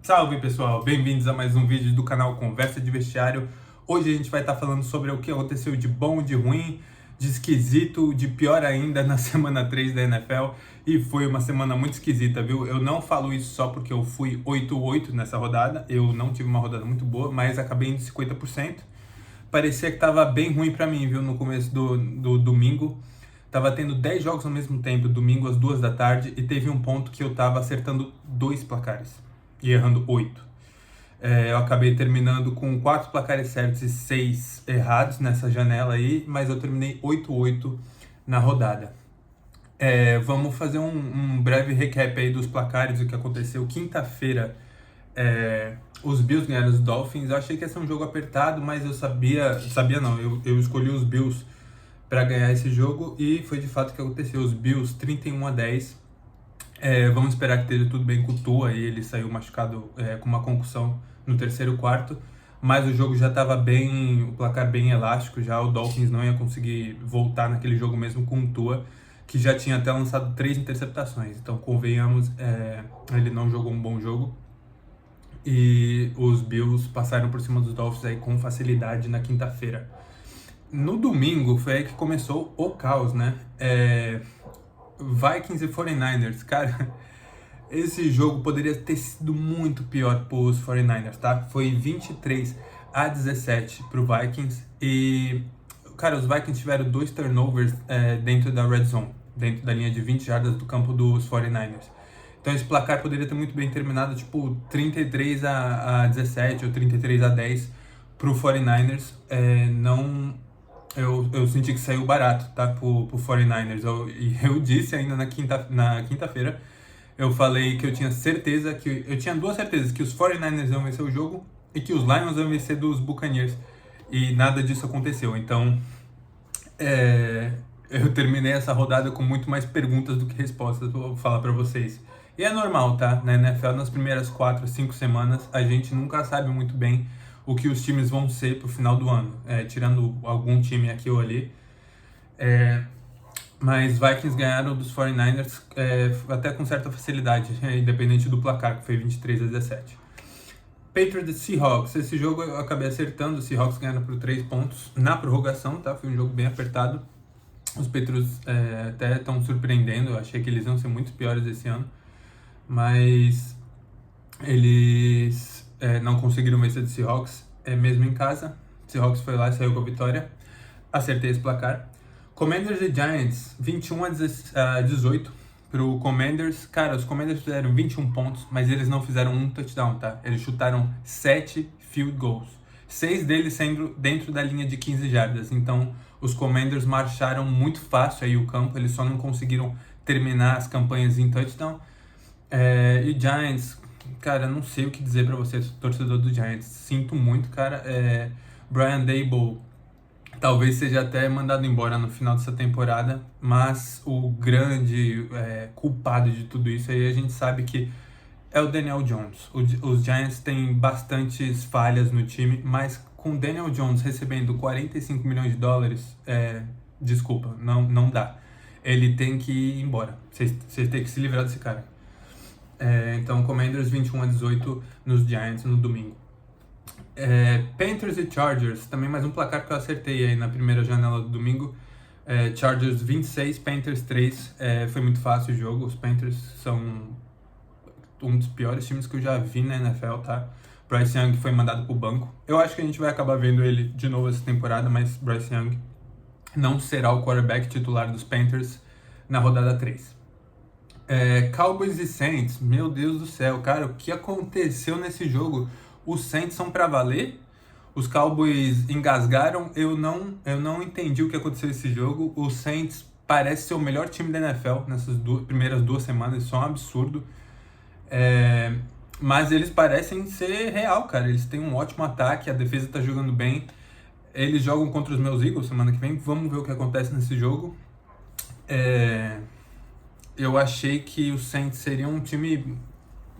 Salve pessoal, bem-vindos a mais um vídeo do canal Conversa de Vestiário. Hoje a gente vai estar falando sobre o que aconteceu de bom, de ruim, de esquisito, de pior ainda na semana 3 da NFL. E foi uma semana muito esquisita, viu? Eu não falo isso só porque eu fui 8-8 nessa rodada, eu não tive uma rodada muito boa, mas acabei em 50%. Parecia que tava bem ruim pra mim, viu, no começo do domingo. Tava tendo 10 jogos ao mesmo tempo, domingo às 2 da tarde, e teve um ponto que eu tava acertando 2 placares e errando 8. Eu acabei terminando com 4 placares certos e 6 errados nessa janela aí, mas eu terminei 8-8 na rodada. Vamos fazer um breve recap aí dos placares, o que aconteceu. Quinta-feira, os Bills ganharam os Dolphins. Eu achei que ia ser um jogo apertado, mas eu escolhi os Bills para ganhar esse jogo e foi de fato o que aconteceu. Os Bills 31-10. Vamos esperar que esteja tudo bem com o Tua, e ele saiu machucado com uma concussão no terceiro quarto, mas o jogo já estava bem, o placar bem elástico já. O Dolphins não ia conseguir voltar naquele jogo mesmo com o Tua, que já tinha até lançado 3 interceptações, então convenhamos, ele não jogou um bom jogo, e os Bills passaram por cima dos Dolphins aí com facilidade na quinta-feira. No domingo foi aí que começou o caos, né? Vikings e 49ers, cara, esse jogo poderia ter sido muito pior para os 49ers, tá? Foi 23-17 pro Vikings e, cara, os Vikings tiveram 2 turnovers dentro da red zone, dentro da linha de 20 jardas do campo dos 49ers. Então esse placar poderia ter muito bem terminado, tipo, 33-17 ou 33-10 pro 49ers. Eu senti que saiu barato, tá, pro 49ers. Eu disse ainda na quinta-feira, eu falei que eu tinha duas certezas, que os 49ers iam vencer o jogo e que os Lions iam vencer dos Buccaneers. E nada disso aconteceu. Então, eu terminei essa rodada com muito mais perguntas do que respostas, vou falar pra vocês. E é normal, tá? Na NFL, nas primeiras 4, 5 semanas, a gente nunca sabe muito bem o que os times vão ser pro final do ano, tirando algum time aqui ou ali. Mas Vikings ganharam dos 49ers até com certa facilidade, independente do placar, que foi 23-17. Patriots e Seahawks, esse jogo eu acabei acertando, os Seahawks ganharam por 3 pontos na prorrogação, tá? Foi um jogo bem apertado. Os Patriots até estão surpreendendo, eu achei que eles iam ser muito piores esse ano, mas eles não conseguiram vencer do Seahawks, mesmo em casa. Seahawks foi lá e saiu com a vitória. Acertei esse placar. Commanders e Giants, 21-18 pro Commanders. Cara, os Commanders fizeram 21 pontos, mas eles não fizeram um touchdown, tá? Eles chutaram 7 field goals, 6 deles sendo dentro da linha de 15 jardas. Então, os Commanders marcharam muito fácil aí o campo, eles só não conseguiram terminar as campanhas em touchdown. E Giants, cara, não sei o que dizer pra você, torcedor do Giants. Sinto muito, cara. Brian Daboll talvez seja até mandado embora no final dessa temporada, mas o grande culpado de tudo isso aí a gente sabe que é o Daniel Jones. Os Giants têm bastantes falhas no time, mas com o Daniel Jones recebendo 45 milhões de dólares, desculpa, não dá. Ele tem que ir embora. Vocês têm que se livrar desse cara. Então, Commanders 21-18 nos Giants no domingo. Panthers e Chargers, também mais um placar que eu acertei aí na primeira janela do domingo. Chargers 26, Panthers 3. Foi muito fácil o jogo. Os Panthers são um dos piores times que eu já vi na NFL, tá? Bryce Young foi mandado pro banco. Eu acho que a gente vai acabar vendo ele de novo essa temporada, mas Bryce Young não será o quarterback titular dos Panthers na rodada 3. Cowboys e Saints, meu Deus do céu, cara, o que aconteceu nesse jogo? Os Saints são pra valer, os Cowboys engasgaram, eu não entendi o que aconteceu nesse jogo. Os Saints parece ser o melhor time da NFL nessas primeiras 2 semanas, isso é um absurdo, mas eles parecem ser real, cara, eles têm um ótimo ataque, a defesa tá jogando bem, eles jogam contra os meus Eagles semana que vem, vamos ver o que acontece nesse jogo. Eu achei que o Saints seria um time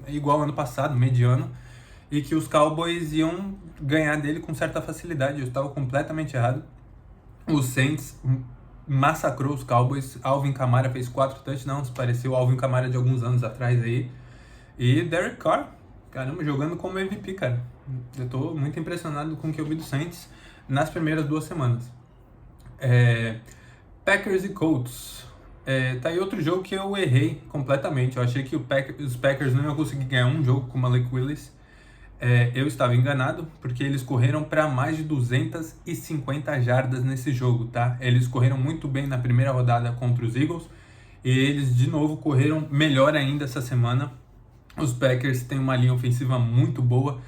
igual ao ano passado, mediano, e que os Cowboys iam ganhar dele com certa facilidade. Eu estava completamente errado. O Saints massacrou os Cowboys. Alvin Kamara fez 4 touchdowns, pareceu o Alvin Kamara de alguns anos atrás aí. E Derek Carr Caramba, jogando como MVP, cara. Eu tô muito impressionado com o que eu vi do Saints nas primeiras 2 semanas. Packers e Colts. Tá aí outro jogo que eu errei completamente. Eu achei que os Packers não iam conseguir ganhar um jogo com o Malik Willis. Eu estava enganado, porque eles correram para mais de 250 jardas nesse jogo, tá? Eles correram muito bem na primeira rodada contra os Eagles, e eles de novo correram melhor ainda essa semana. Os Packers têm uma linha ofensiva muito boa,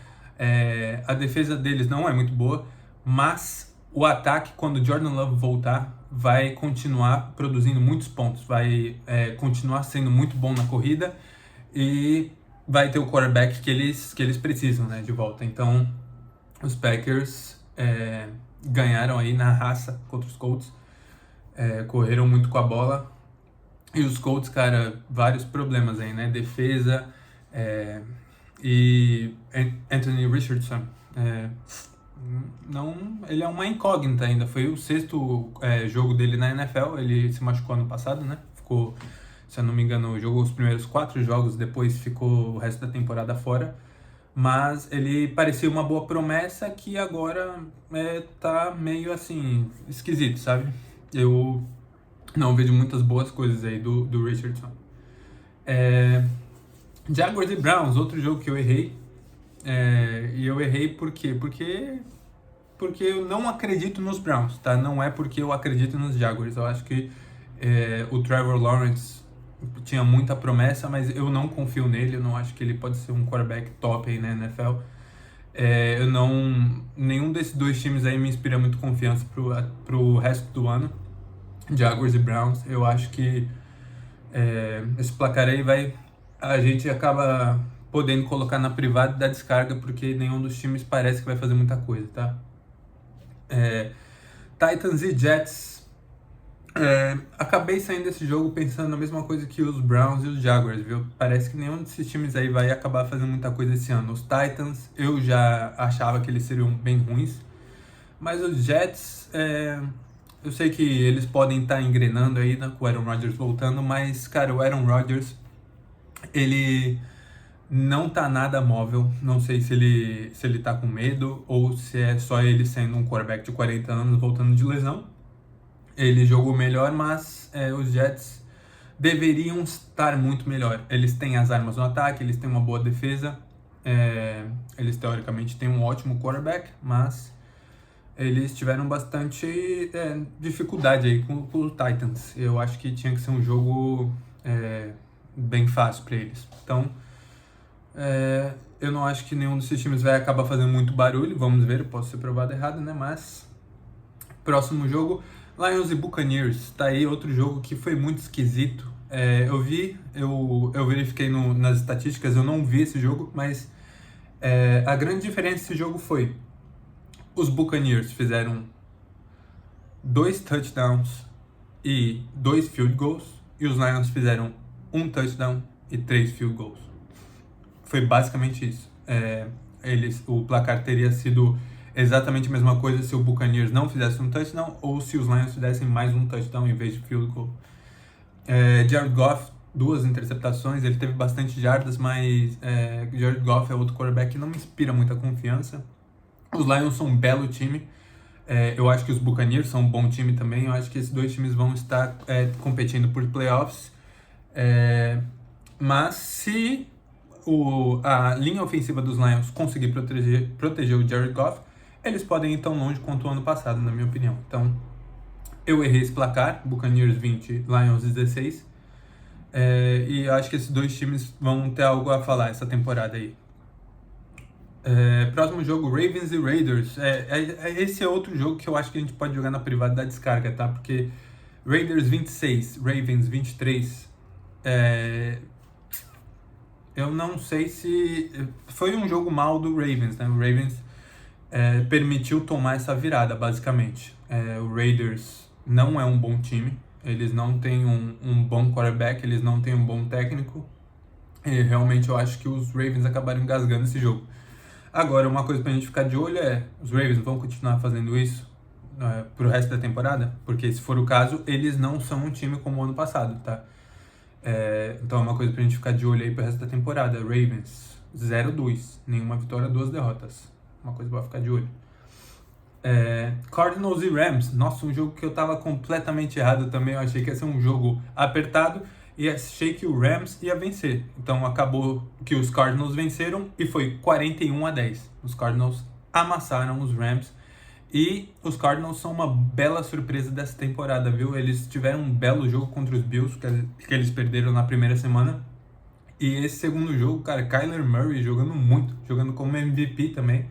a defesa deles não é muito boa, mas o ataque, quando o Jordan Love voltar, vai continuar produzindo muitos pontos, vai continuar sendo muito bom na corrida, e vai ter o quarterback que eles precisam, né, de volta. Então, os Packers ganharam aí na raça contra os Colts, correram muito com a bola. E os Colts, cara, vários problemas aí, né, defesa, e Anthony Richardson, ele é uma incógnita ainda. Foi o 6º jogo dele na NFL, ele se machucou ano passado, né, ficou... Se eu não me engano, jogou os primeiros 4 jogos, depois ficou o resto da temporada fora. Mas ele parecia uma boa promessa que agora tá meio assim, esquisito, sabe? Eu não vejo muitas boas coisas aí do Richardson. Jaguars e Browns, outro jogo que eu errei. E eu errei por quê? Porque eu não acredito nos Browns, tá? Não é porque eu acredito nos Jaguars. Eu acho que o Trevor Lawrence tinha muita promessa, mas eu não confio nele. Eu não acho que ele pode ser um quarterback top aí na NFL. Nenhum desses 2 times aí me inspira muito confiança pro resto do ano. Jaguars e Browns. Eu acho que esse placar aí a gente acaba podendo colocar na privada da descarga, porque nenhum dos times parece que vai fazer muita coisa, tá? Titans e Jets. Acabei saindo desse jogo pensando na mesma coisa que os Browns e os Jaguars, viu? Parece que nenhum desses times aí vai acabar fazendo muita coisa esse ano. Os Titans, eu já achava que eles seriam bem ruins, mas os Jets, eu sei que eles podem estar engrenando aí, né, com o Aaron Rodgers voltando, mas, cara, o Aaron Rodgers, ele não tá nada móvel. Não sei se ele tá com medo ou se é só ele sendo um quarterback de 40 anos voltando de lesão. Ele jogou melhor, mas os Jets deveriam estar muito melhor. Eles têm as armas no ataque, eles têm uma boa defesa, eles teoricamente têm um ótimo quarterback, mas eles tiveram bastante dificuldade aí com o Titans. Eu acho que tinha que ser um jogo bem fácil para eles. Então, eu não acho que nenhum desses times vai acabar fazendo muito barulho. Vamos ver, eu posso ser provado errado, né? Mas, próximo jogo... Lions e Buccaneers, tá aí outro jogo que foi muito esquisito. Eu verifiquei nas estatísticas, eu não vi esse jogo, mas a grande diferença desse jogo foi: os Buccaneers fizeram 2 touchdowns e 2 field goals, e os Lions fizeram 1 touchdown e 3 field goals. Foi basicamente isso. O placar teria sido exatamente a mesma coisa se o Buccaneers não fizesse um touchdown ou se os Lions fizessem mais um touchdown em vez de field goal. Jared Goff, 2 interceptações, ele teve bastante jardas, mas Jared Goff é outro quarterback que não me inspira muita confiança. Os Lions são um belo time. Eu acho que os Buccaneers são um bom time também. Eu acho que esses 2 times vão estar competindo por playoffs. Mas se a linha ofensiva dos Lions conseguir proteger o Jared Goff, eles podem ir tão longe quanto o ano passado, na minha opinião. Então, eu errei esse placar, Buccaneers 20, Lions 16. E eu acho que esses 2 times vão ter algo a falar essa temporada aí. Próximo jogo, Ravens e Raiders. Esse é outro jogo que eu acho que a gente pode jogar na privada da descarga, tá? Porque Raiders 26, Ravens 23. Eu não sei se... Foi um jogo mal do Ravens, né? O Ravens permitiu tomar essa virada, basicamente. O Raiders não é um bom time. Eles não têm um bom quarterback, eles não têm um bom técnico. E realmente eu acho que os Ravens acabaram engasgando esse jogo. Agora, uma coisa pra gente ficar de olho os Ravens vão continuar fazendo isso pro resto da temporada? Porque se for o caso, eles não são um time como o ano passado, tá? Então é uma coisa pra gente ficar de olho aí pro resto da temporada. Ravens. 0-2. Nenhuma vitória, 2 derrotas. Uma coisa pra ficar de olho. Cardinals e Rams. Nossa, um jogo que eu tava completamente errado também. Eu achei que ia ser um jogo apertado e achei que o Rams ia vencer. Então acabou que os Cardinals venceram e foi 41-10. Os Cardinals amassaram os Rams. E os Cardinals são uma bela surpresa dessa temporada, viu? Eles tiveram um belo jogo contra os Bills, que eles perderam na primeira semana. E esse segundo jogo, cara, Kyler Murray jogando muito, jogando como MVP também.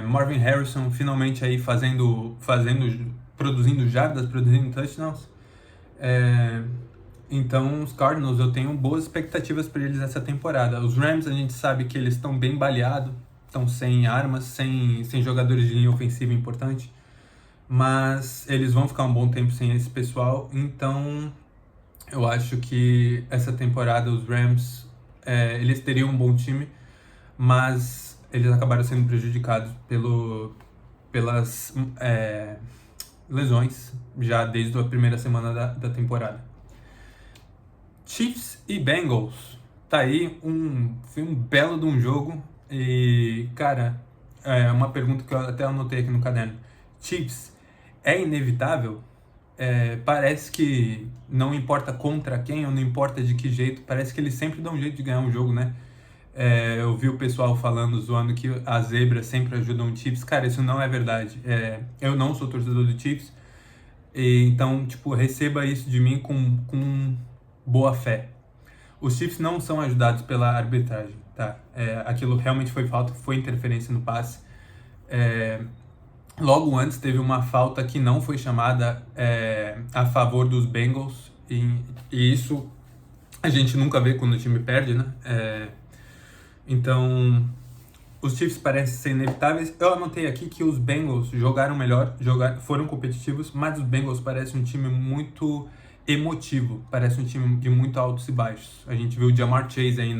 Marvin Harrison finalmente aí produzindo jardas, produzindo touchdowns. Então os Cardinals, eu tenho boas expectativas para eles essa temporada. Os Rams, a gente sabe que eles estão bem baleados, estão sem armas, sem jogadores de linha ofensiva importante, mas eles vão ficar um bom tempo sem esse pessoal, então eu acho que essa temporada os Rams, eles teriam um bom time, mas eles acabaram sendo prejudicados pelas lesões já desde a primeira semana da temporada. Chiefs e Bengals, tá aí, foi um belo de um jogo. E, cara, uma pergunta que eu até anotei aqui no caderno. Chiefs, é inevitável? Parece que não importa contra quem ou não importa de que jeito, parece que eles sempre dão um jeito de ganhar um jogo, né? Eu vi o pessoal falando, zoando que as zebras sempre ajudam o Chiefs. Cara, isso não é verdade. Eu não sou torcedor do Chiefs, então, tipo, receba isso de mim com boa fé. Os Chiefs não são ajudados pela arbitragem, tá? Aquilo realmente foi falta, foi interferência no passe. Logo antes teve uma falta que não foi chamada a favor dos Bengals, e isso a gente nunca vê quando o time perde, né? Então, os Chiefs parecem ser inevitáveis. Eu anotei aqui que os Bengals jogaram melhor, foram competitivos, mas os Bengals parecem um time muito emotivo, parece um time de muito altos e baixos. A gente viu o Ja'Marr Chase aí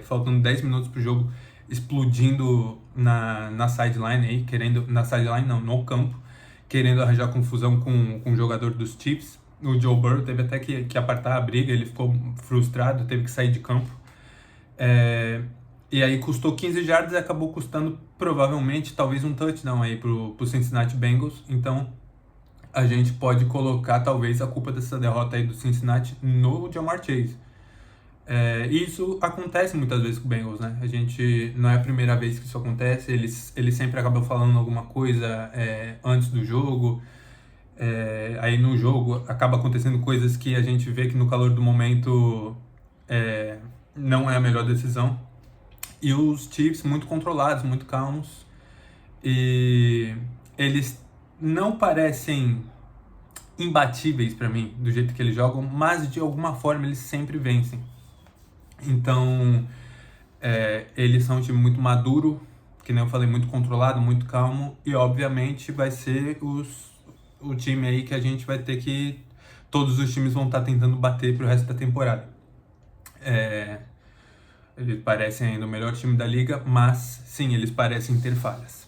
faltando 10 minutos pro jogo, explodindo na sideline aí, no campo, querendo arranjar confusão com o jogador dos Chiefs. O Joe Burrow teve até que apartar a briga, ele ficou frustrado, teve que sair de campo. E aí custou 15 jardas e acabou custando provavelmente talvez um touchdown aí pro Cincinnati Bengals. Então a gente pode colocar talvez a culpa dessa derrota aí do Cincinnati no Ja'Marr Chase. E isso acontece muitas vezes com o Bengals, né? Não é a primeira vez que isso acontece, eles sempre acabam falando alguma coisa antes do jogo. Aí no jogo acaba acontecendo coisas que a gente vê que no calor do momento não é a melhor decisão. E os Chiefs muito controlados, muito calmos. E eles não parecem imbatíveis pra mim, do jeito que eles jogam, mas de alguma forma eles sempre vencem. Então, eles são um time muito maduro, que nem eu falei, muito controlado, muito calmo, e obviamente vai ser o time aí que a gente vai ter que... Todos os times vão estar tentando bater pro resto da temporada. Eles parecem ainda o melhor time da liga, mas sim, eles parecem ter falhas.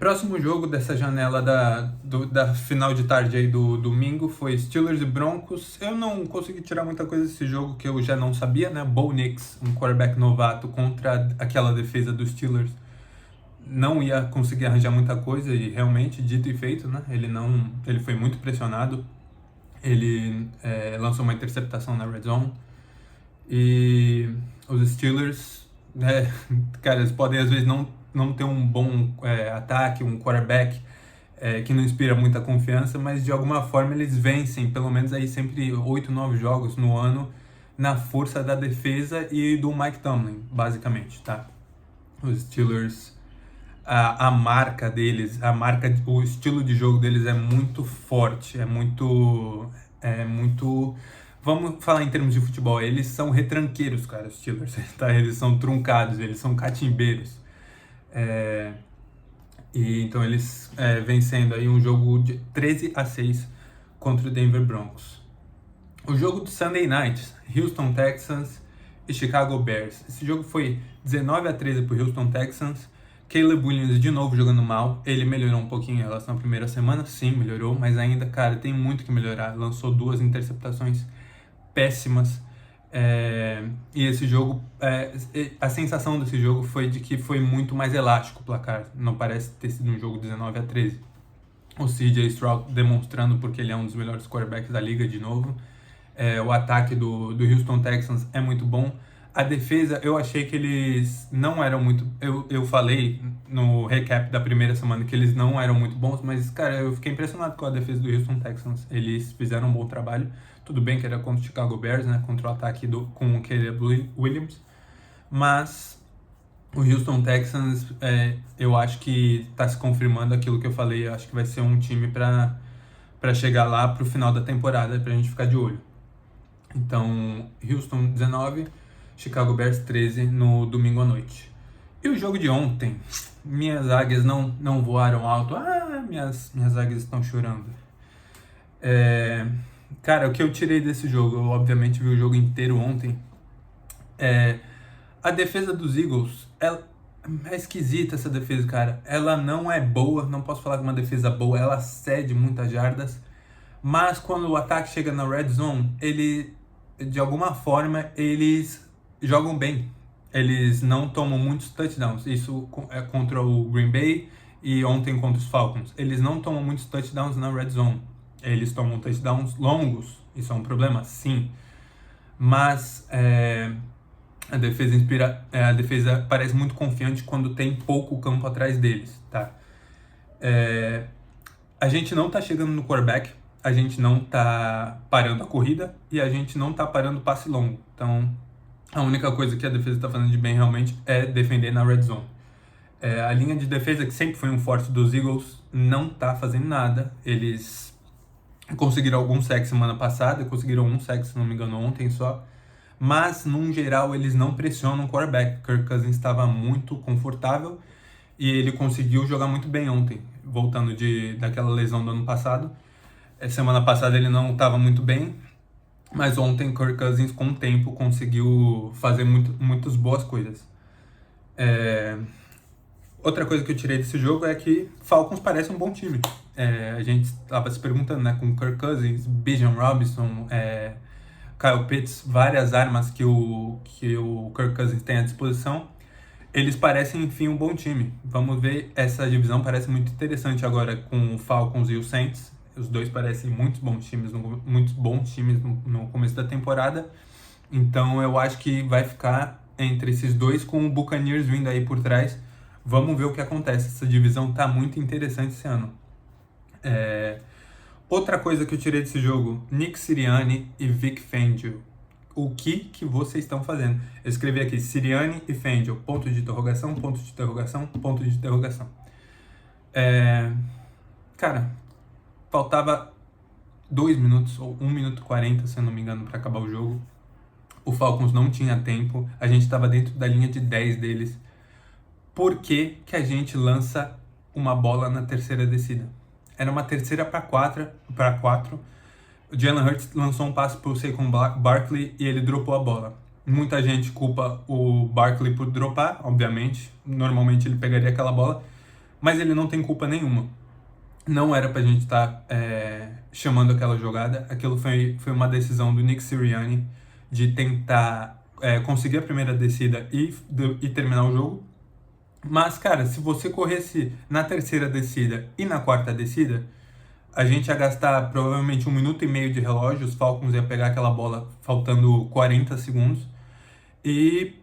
Próximo jogo dessa janela da final de tarde aí do domingo foi Steelers e Broncos. Eu não consegui tirar muita coisa desse jogo que eu já não sabia, né? Bo Nix, um quarterback novato contra aquela defesa dos Steelers, não ia conseguir arranjar muita coisa e realmente, dito e feito, né? Ele foi muito pressionado. Ele lançou uma interceptação na red zone. E os Steelers, cara, eles podem às vezes não ter um bom ataque, um quarterback que não inspira muita confiança, mas de alguma forma eles vencem, pelo menos aí sempre 8, 9 jogos no ano, na força da defesa e do Mike Tomlin, basicamente, tá? Os Steelers, a marca deles, o estilo de jogo deles é muito forte, é muito... Vamos falar em termos de futebol, eles são retranqueiros, cara, os Steelers, tá? Eles são truncados, eles são catimbeiros. E então eles vencendo aí um jogo de 13-6 contra o Denver Broncos. O jogo do Sunday Night, Houston Texans e Chicago Bears. Esse jogo foi 19-13 para o Houston Texans. Caleb Williams de novo jogando mal. Ele melhorou um pouquinho em relação à primeira semana, sim, melhorou, mas ainda, cara, tem muito que melhorar. Lançou 2 interceptações péssimas. E esse jogo, a sensação desse jogo foi de que foi muito mais elástico o placar. Não parece ter sido um jogo 19-13. O CJ Stroud demonstrando porque ele é um dos melhores quarterbacks da liga de novo. O ataque do Houston Texans é muito bom. A defesa, eu achei que eles não eram muito... Eu falei no recap da primeira semana que eles não eram muito bons, mas, cara, eu fiquei impressionado com a defesa do Houston Texans. Eles fizeram um bom trabalho. Tudo bem que era contra o Chicago Bears, né? Contra o ataque com o Caleb Williams. Mas o Houston Texans, eu acho que está se confirmando aquilo que eu falei. Eu acho que vai ser um time para chegar lá pro final da temporada, pra gente ficar de olho. Então, Houston 19, Chicago Bears 13 no domingo à noite. E o jogo de ontem, minhas águias não voaram alto. Minhas águias estão chorando. Cara, o que eu tirei desse jogo, eu obviamente vi o jogo inteiro ontem. A defesa dos Eagles, é esquisita essa defesa, cara. Ela não é boa, não posso falar que é uma defesa boa, ela cede muitas jardas. Mas quando o ataque chega na red zone, de alguma forma, eles jogam bem. Eles não tomam muitos touchdowns. Isso é contra o Green Bay e ontem contra os Falcons. Eles não tomam muitos touchdowns na red zone. Eles tomam touchdowns longos. Isso é um problema? Sim. Mas a defesa parece muito confiante quando tem pouco campo atrás deles, tá? A gente não tá chegando no quarterback. A gente não tá parando a corrida e a gente não tá parando o passe longo. Então, a única coisa que a defesa tá fazendo de bem realmente é defender na red zone. A linha de defesa, que sempre foi um forte dos Eagles, não tá fazendo nada. Eles conseguiram alguns sacks semana passada, conseguiram um sack, se não me engano, ontem só. Mas, num geral, eles não pressionam o quarterback. Kirk Cousins estava muito confortável e ele conseguiu jogar muito bem ontem, voltando daquela lesão do ano passado. Semana passada ele não estava muito bem, mas ontem Kirk Cousins, com o tempo, conseguiu fazer muitas boas coisas. Outra coisa que eu tirei desse jogo é que Falcons parece um bom time. A gente estava se perguntando, né, com Kirk Cousins, Bijan Robinson, Kyle Pitts, várias armas que o Kirk Cousins tem à disposição. Eles parecem, enfim, um bom time. Vamos ver, essa divisão parece muito interessante agora com o Falcons e o Saints. Os dois parecem muito bons times no começo da temporada. Então eu acho que vai ficar entre esses dois com o Buccaneers vindo aí por trás. Vamos ver o que acontece. Essa divisão tá muito interessante esse ano. Outra coisa que eu tirei desse jogo, Nick Sirianni e Vic Fangio. O que vocês estão fazendo? Eu escrevi aqui, Sirianni e Fangio, ponto de interrogação, ponto de interrogação, ponto de interrogação. Cara, faltava 2 minutos, ou 1 minuto e 40, se eu não me engano, para acabar o jogo. O Falcons não tinha tempo, a gente estava dentro da linha de 10 deles. Por que a gente lança uma bola na terceira descida? Era uma terceira para 4. O Jalen Hurts lançou um passe para o Saquon Barkley e ele dropou a bola. Muita gente culpa o Barkley por dropar, obviamente. Normalmente ele pegaria aquela bola, mas ele não tem culpa nenhuma. Não era pra gente estar chamando aquela jogada. Aquilo foi uma decisão do Nick Sirianni de tentar conseguir a primeira descida e terminar o jogo. Mas, cara, se você corresse na terceira descida e na quarta descida, a gente ia gastar provavelmente 1 minuto e meio de relógio. Os Falcons iam pegar aquela bola faltando 40 segundos. E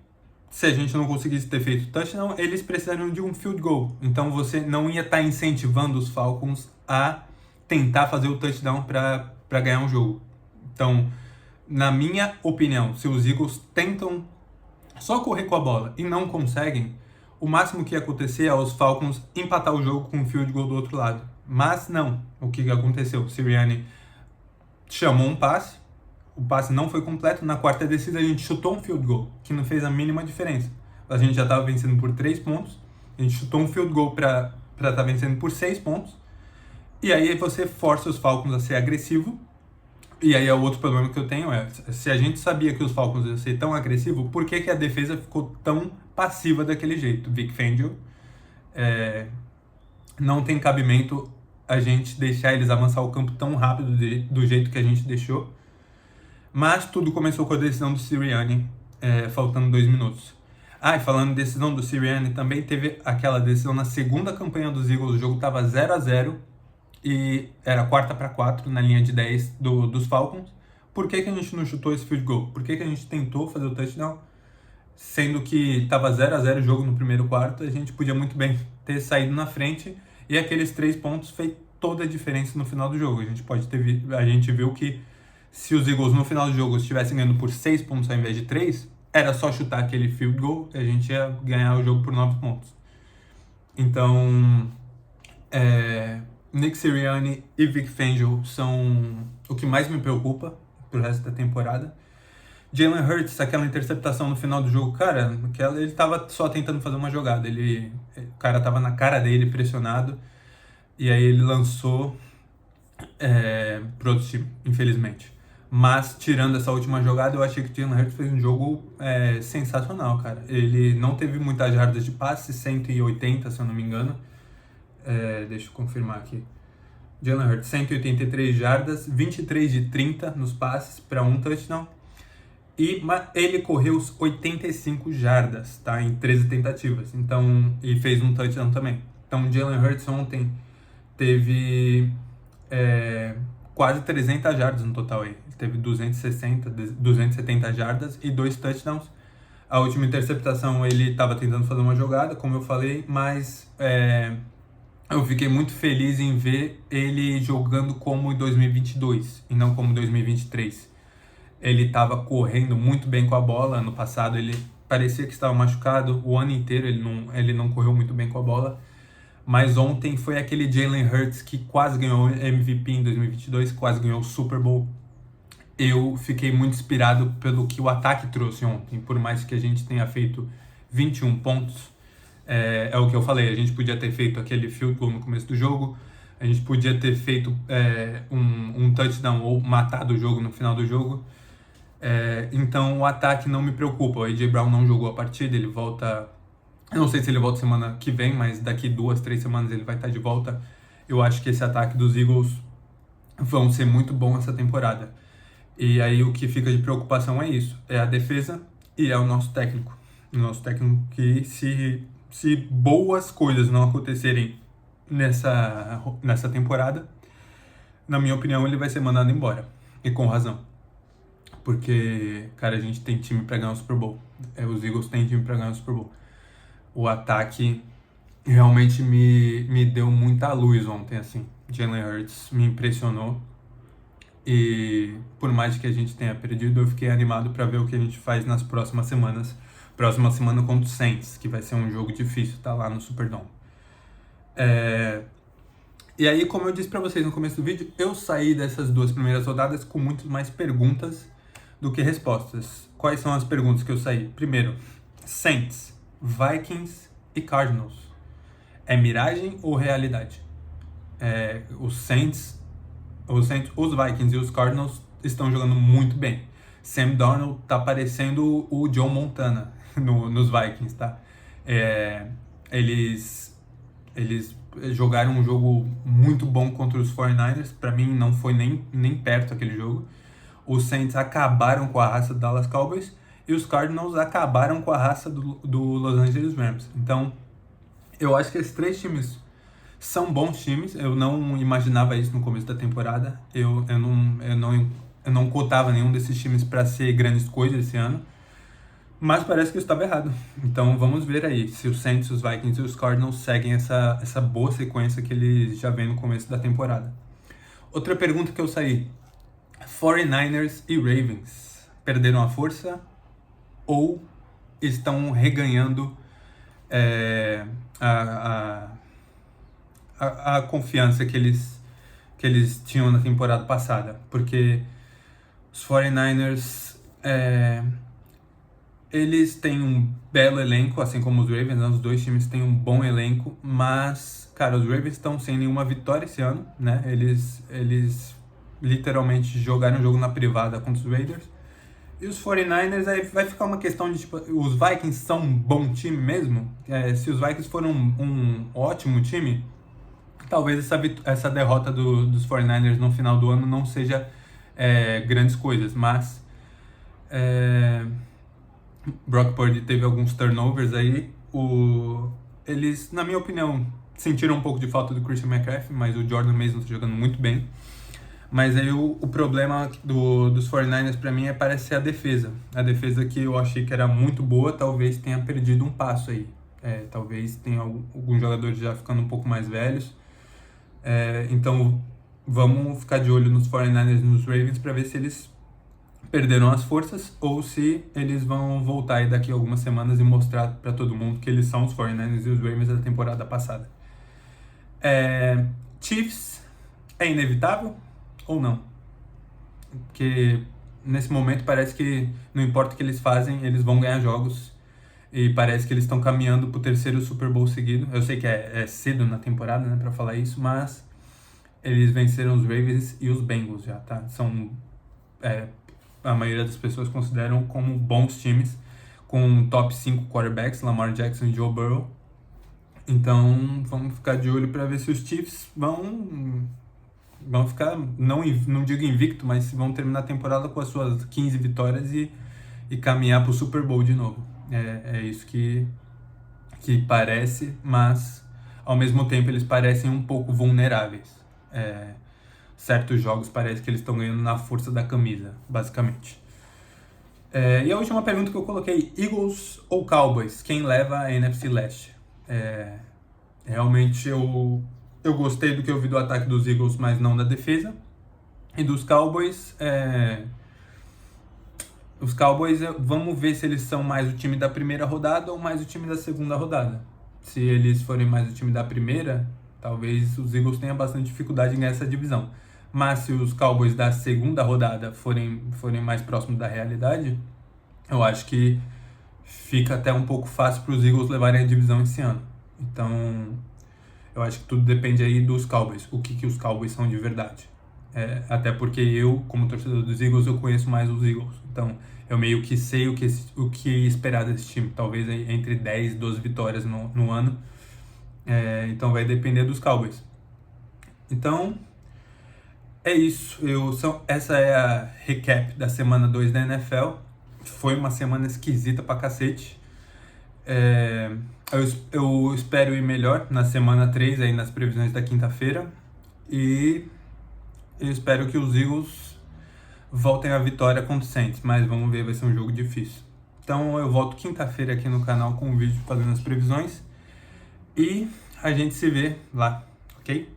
se a gente não conseguisse ter feito touchdown, eles precisariam de um field goal. Então você não ia estar incentivando os Falcons a tentar fazer o touchdown para ganhar um jogo. Então, na minha opinião, se os Eagles tentam só correr com a bola e não conseguem, o máximo que ia acontecer é os Falcons empatar o jogo com um field goal do outro lado. Mas não. O que aconteceu? O Sirianni chamou um passe, o passe não foi completo, na quarta descida a gente chutou um field goal, que não fez a mínima diferença. A gente já estava vencendo por 3 pontos, a gente chutou um field goal para estar vencendo por 6 pontos, e aí você força os Falcons a ser agressivo, e aí é o outro problema que eu tenho se a gente sabia que os Falcons iam ser tão agressivos, por que a defesa ficou tão passiva daquele jeito? Vic Fangio, não tem cabimento a gente deixar eles avançar o campo tão rápido do jeito que a gente deixou. Mas tudo começou com a decisão do Sirianni, faltando 2 minutos. E falando de decisão do Sirianni, também teve aquela decisão na segunda campanha dos Eagles, o jogo estava 0-0 e era 4-4 na linha de 10 dos Falcons. Por que a gente não chutou esse field goal? Por que a gente tentou fazer o touchdown? Sendo que estava 0-0 o jogo no primeiro quarto, a gente podia muito bem ter saído na frente e aqueles 3 pontos fez toda a diferença no final do jogo. A gente viu que se os Eagles no final do jogo estivessem ganhando por 6 pontos ao invés de 3, era só chutar aquele field goal e a gente ia ganhar o jogo por 9 pontos. Então, Nick Sirianni e Vic Fangio são o que mais me preocupa pro resto da temporada. Jalen Hurts, aquela interceptação no final do jogo, cara, ele tava só tentando fazer uma jogada. O cara tava na cara dele, pressionado, e aí ele lançou pro outro time, infelizmente. Mas, tirando essa última jogada, eu achei que o Jalen Hurts fez um jogo sensacional, cara. Ele não teve muitas jardas de passe, 180, se eu não me engano. Deixa eu confirmar aqui. Jalen Hurts, 183 jardas, 23 de 30 nos passes para um touchdown. E ele correu os 85 jardas, tá? Em 13 tentativas. Então, e fez um touchdown também. Então, o Jalen Hurts ontem teve quase 300 jardas no total aí. Ele teve 270 jardas e 2 touchdowns. A última interceptação ele estava tentando fazer uma jogada, como eu falei, mas eu fiquei muito feliz em ver ele jogando como em 2022 e não como em 2023. Ele estava correndo muito bem com a bola. Ano passado ele parecia que estava machucado. O ano inteiro ele não correu muito bem com a bola. Mas ontem foi aquele Jalen Hurts que quase ganhou MVP em 2022, quase ganhou o Super Bowl. Eu fiquei muito inspirado pelo que o ataque trouxe ontem. Por mais que a gente tenha feito 21 pontos, é o que eu falei, a gente podia ter feito aquele field goal no começo do jogo, a gente podia ter feito um touchdown ou matado o jogo no final do jogo. Então o ataque não me preocupa. O A.J. Brown não jogou a partida, ele volta... Eu não sei se ele volta semana que vem, mas daqui 2, 3 semanas ele vai estar de volta. Eu acho que esse ataque dos Eagles vão ser muito bom essa temporada. E aí o que fica de preocupação é isso, é a defesa e é o nosso técnico. O nosso técnico que se boas coisas não acontecerem nessa temporada, na minha opinião ele vai ser mandado embora. E com razão. Porque, cara, a gente tem time pra ganhar o Super Bowl. Os Eagles têm time pra ganhar o Super Bowl. O ataque realmente me deu muita luz ontem, assim. Jalen Hurts me impressionou. E por mais que a gente tenha perdido, eu fiquei animado para ver o que a gente faz nas próximas semanas. Próxima semana contra o Saints, que vai ser um jogo difícil, tá lá no Superdome. E aí, como eu disse para vocês no começo do vídeo, eu saí dessas 2 primeiras rodadas com muito mais perguntas do que respostas. Quais são as perguntas que eu saí? Primeiro, Saints, Vikings e Cardinals. É miragem ou realidade? Os Saints, os Vikings e os Cardinals estão jogando muito bem. Sam Darnold tá parecendo o Joe Montana nos Vikings, tá? Eles jogaram um jogo muito bom contra os 49ers. Para mim não foi nem perto aquele jogo. Os Saints acabaram com a raça do Dallas Cowboys e os Cardinals acabaram com a raça do Los Angeles Rams. Então, eu acho que esses 3 times são bons times. Eu não imaginava isso no começo da temporada. Eu não cotava nenhum desses times para ser grandes coisas esse ano. Mas parece que eu estava errado. Então vamos ver aí se os Saints, os Vikings e os Cardinals seguem essa boa sequência que eles já vêm no começo da temporada. Outra pergunta que eu saí. 49ers e Ravens perderam a força ou estão reganhando a confiança que eles tinham na temporada passada? Porque os 49ers... eles têm um belo elenco, assim como os Ravens, né? Os 2 times têm um bom elenco, mas, cara, os Ravens estão sem nenhuma vitória esse ano, né? Eles literalmente jogaram um jogo na privada contra os Raiders. E os 49ers, aí vai ficar uma questão de, tipo, os Vikings são um bom time mesmo? Se os Vikings foram um ótimo time, talvez essa derrota dos 49ers no final do ano não seja grandes coisas, mas Brock Purdy teve alguns turnovers aí. Eles, na minha opinião, sentiram um pouco de falta do Christian McCaffrey, mas o Jordan Mason está jogando muito bem. Mas aí o problema dos 49ers pra mim parece ser a defesa. A defesa que eu achei que era muito boa, talvez tenha perdido um passo aí. Talvez tenha alguns jogadores já ficando um pouco mais velhos. Então vamos ficar de olho nos 49ers e nos Ravens para ver se eles perderam as forças ou se eles vão voltar aí daqui a algumas semanas e mostrar para todo mundo que eles são os 49ers e os Ravens da temporada passada. Chiefs é inevitável ou não? Porque nesse momento parece que não importa o que eles fazem, eles vão ganhar jogos. E parece que eles estão caminhando pro terceiro Super Bowl seguido. Eu sei que é cedo na temporada, né, pra falar isso, mas eles venceram os Ravens e os Bengals já, tá? A maioria das pessoas consideram como bons times, com top 5 quarterbacks, Lamar Jackson e Joe Burrow. Então, vamos ficar de olho para ver se os Chiefs vão ficar, não digo invicto, mas vão terminar a temporada com as suas 15 vitórias e caminhar pro Super Bowl de novo. É isso que parece, mas ao mesmo tempo eles parecem um pouco vulneráveis. Certos jogos parece que eles estão ganhando na força da camisa, basicamente. E a última pergunta que eu coloquei, Eagles ou Cowboys? Quem leva a NFC Leste? Realmente eu gostei do que eu vi do ataque dos Eagles, mas não da defesa. E dos Cowboys, os Cowboys, vamos ver se eles são mais o time da primeira rodada ou mais o time da segunda rodada. Se eles forem mais o time da primeira, talvez os Eagles tenham bastante dificuldade nessa divisão. Mas se os Cowboys da segunda rodada forem mais próximos da realidade, eu acho que fica até um pouco fácil para os Eagles levarem a divisão esse ano. Então, eu acho que tudo depende aí dos Cowboys, o que os Cowboys são de verdade. Até porque eu, como torcedor dos Eagles, eu conheço mais os Eagles. Então, eu meio que sei o que esperar desse time. Talvez entre 10 e 12 vitórias no ano. Então, vai depender dos Cowboys. Então, é isso. Essa é a recap da semana 2 da NFL. Foi uma semana esquisita pra cacete. Eu espero ir melhor na semana 3, aí nas previsões da quinta-feira. E eu espero que os Eagles voltem à vitória contra o Saints, mas vamos ver, vai ser um jogo difícil. Então eu volto quinta-feira aqui no canal com um vídeo fazendo as previsões e a gente se vê lá, ok?